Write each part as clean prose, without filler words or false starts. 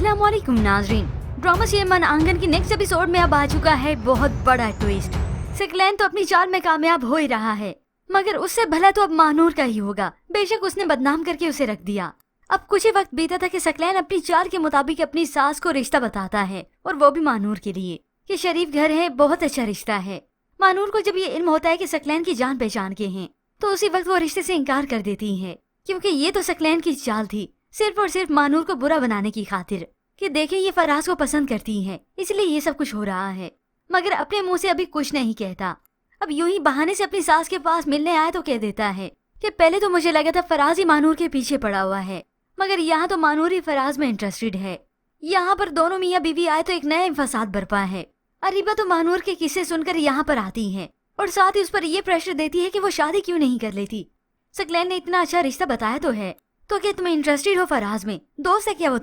अस्सलाम वालेकुम नाजरीन। ड्रामा सीरियल मन आंगन की नेक्स्ट एपिसोड में अब आ चुका है बहुत बड़ा ट्विस्ट। सकलैन तो अपनी चाल में कामयाब हो ही रहा है, मगर उससे भला तो अब मानूर का ही होगा। बेशक उसने बदनाम करके उसे रख दिया। अब कुछ ही वक्त बीता था कि सकलैन अपनी चाल के मुताबिक अपनी सास को रिश्ता बताता है, और वो भी मानूर के लिए कि शरीफ घर है, बहुत अच्छा रिश्ता है। मानूर को जब ये इल्म होता है कि सकलैन की जान पहचान के हैं, तो उसी वक्त वो रिश्ते से इनकार कर देती है, क्योंकि ये तो सकलैन की चाल थी, सिर्फ और सिर्फ मानूर को बुरा बनाने की खातिर कि देखें ये फराज को पसंद करती है, इसलिए ये सब कुछ हो रहा है। मगर अपने मुंह से अभी कुछ नहीं कहता। अब यूं ही बहाने से अपनी सास के पास मिलने आया तो कह देता है कि पहले तो मुझे लगा था फराज ही मानूर के पीछे पड़ा हुआ है, मगर यहाँ तो मानूर ही फराज में इंटरेस्टेड है। यहाँ पर दोनों मियाँ बीवी आए तो एक नया फसाद बरपा है। अरीबा तो मानूर के किस्से सुनकर यहाँ पर आती है और साथ ही उस पर यह प्रेशर देती है कि वो शादी क्यों नहीं कर लेती। सकलैन ने इतना अच्छा रिश्ता बताया तो है, तो क्या तुम इंटरेस्टेड हो फराज में? दोस्त है क्या वो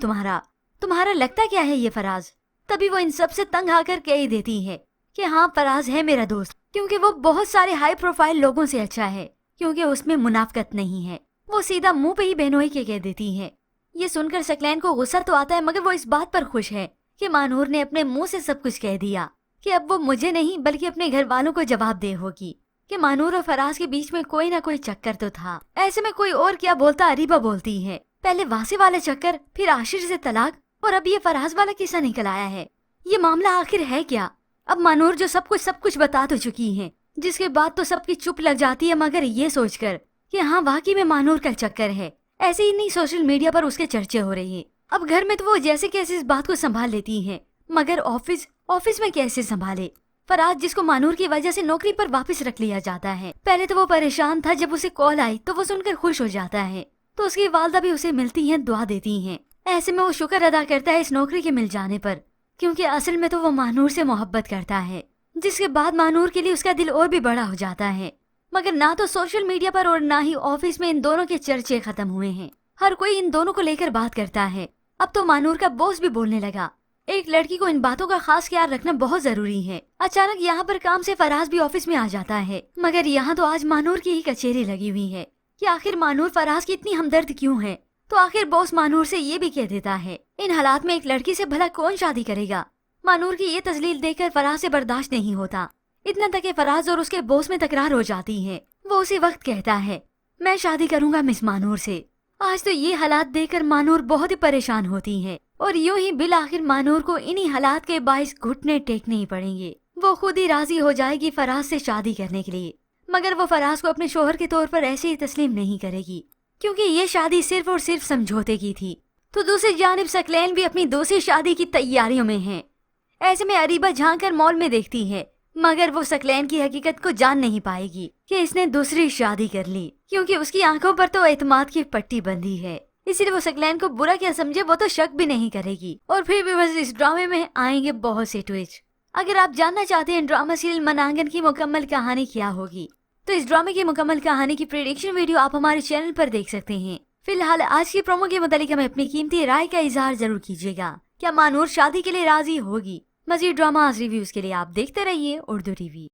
तुम्हारा लगता क्या है ये फराज? तभी वो इन सब से तंग आकर कह ही देती है कि हाँ फराज है मेरा दोस्त, क्योंकि वो बहुत सारे हाई प्रोफाइल लोगों से अच्छा है, क्योंकि उसमें मुनाफकत नहीं है। वो सीधा मुंह पे ही बहनोई के कह देती है। ये सुनकर सकलैन को गुस्सा तो आता है, मगर वो इस बात पर खुश है कि मानूर ने अपने मुंह से सब कुछ कह दिया कि अब वो मुझे नहीं बल्कि अपने घर वालों को जवाब दे होगी कि मानूर और फराज के बीच में कोई ना कोई चक्कर तो था। ऐसे में कोई और क्या बोलता, अरीबा बोलती है। पहले वासी वाला चक्कर, फिर आशिर से तलाक, और अब ये फराज वाला किस्सा निकल आया है। ये मामला आखिर है क्या? अब मानूर जो सब कुछ बता तो चुकी है, जिसके बाद तो सबकी चुप लग जाती है, मगर ये सोचकर कि हाँ वाकई में मानूर का चक्कर है। ऐसे ही नहीं सोशल मीडिया पर उसके चर्चे हो रहे हैं। अब घर में तो वो जैसे कैसे इस बात को संभाल लेती है, मगर ऑफिस में कैसे संभाले? फराज जिसको मानूर की वजह से नौकरी पर वापस रख लिया जाता है, पहले तो वो परेशान था, जब उसे कॉल आई तो वो सुनकर खुश हो जाता है, तो उसकी वालदा भी उसे मिलती हैं, दुआ देती हैं। ऐसे में वो शुक्र अदा करता है इस नौकरी के मिल जाने पर, क्योंकि असल में तो वो मानूर से मोहब्बत करता है, जिसके बाद मानूर के लिए उसका दिल और भी बड़ा हो जाता है। मगर ना तो सोशल मीडिया पर और ना ही ऑफिस में इन दोनों के चर्चे खत्म हुए हैं। हर कोई इन दोनों को लेकर बात करता है। अब तो मानूर का बॉस भी बोलने लगा, एक लड़की को इन बातों का खास ख्याल रखना बहुत जरूरी है। अचानक यहाँ पर काम से फराज भी ऑफिस में आ जाता है, मगर यहाँ तो आज मानूर की ही कचेरी लगी हुई है कि आखिर मानूर फराज की इतनी हमदर्द क्यों है। तो आखिर बॉस मानूर से ये भी कह देता है, इन हालात में एक लड़की से भला कौन शादी करेगा? मानूर की ये तजलील देखकर फराज से बर्दाश्त नहीं होता। इतना तक कि फराज और उसके बॉस में तकरार हो जाती है। वो उसी वक्त कहता है, मैं शादी करूंगा मिस मानूर से। आज तो ये हालात देखकर मानूर बहुत ही परेशान होती है, और यूं ही बिल आखिर मानूर को इन्हीं हालात के बाइस घुटने टेकने ही पड़ेंगे। वो खुद ही राजी हो जाएगी फराज से शादी करने के लिए, मगर वो फराज को अपने शोहर के तौर पर ऐसे ही तस्लीम नहीं करेगी, क्योंकि ये शादी सिर्फ और सिर्फ समझौते की थी। तो दूसरी जानिब सकलैन भी अपनी दूसरी शादी की तैयारियों में है। ऐसे में अरीबा झांक कर मॉल में देखती है, मगर वो सकलैन की हकीकत को जान नहीं पाएगी कि इसने दूसरी शादी कर ली, क्योंकि उसकी आंखों पर तो एतमाद की पट्टी बंधी है। इसलिए वो सकलैन को बुरा क्या समझे वो तो शक भी नहीं करेगी। और फिर भी बस इस ड्रामे में आएंगे बहुत से ट्विस्ट। अगर आप जानना चाहते हैं ड्रामा सीरियल मन आंगन की मुकम्मल कहानी क्या होगी, तो इस ड्रामे की मुकम्मल कहानी की प्रेडिक्शन वीडियो आप हमारे चैनल पर देख सकते हैं। फिलहाल आज की प्रोमो के मुतालिक हमें अपनी कीमती राय का इजहार जरूर कीजिएगा। क्या मानूर शादी के लिए राजी होगी? मजीद ड्रामा रिव्यूज के लिए आप देखते रहिए उर्दू टीवी।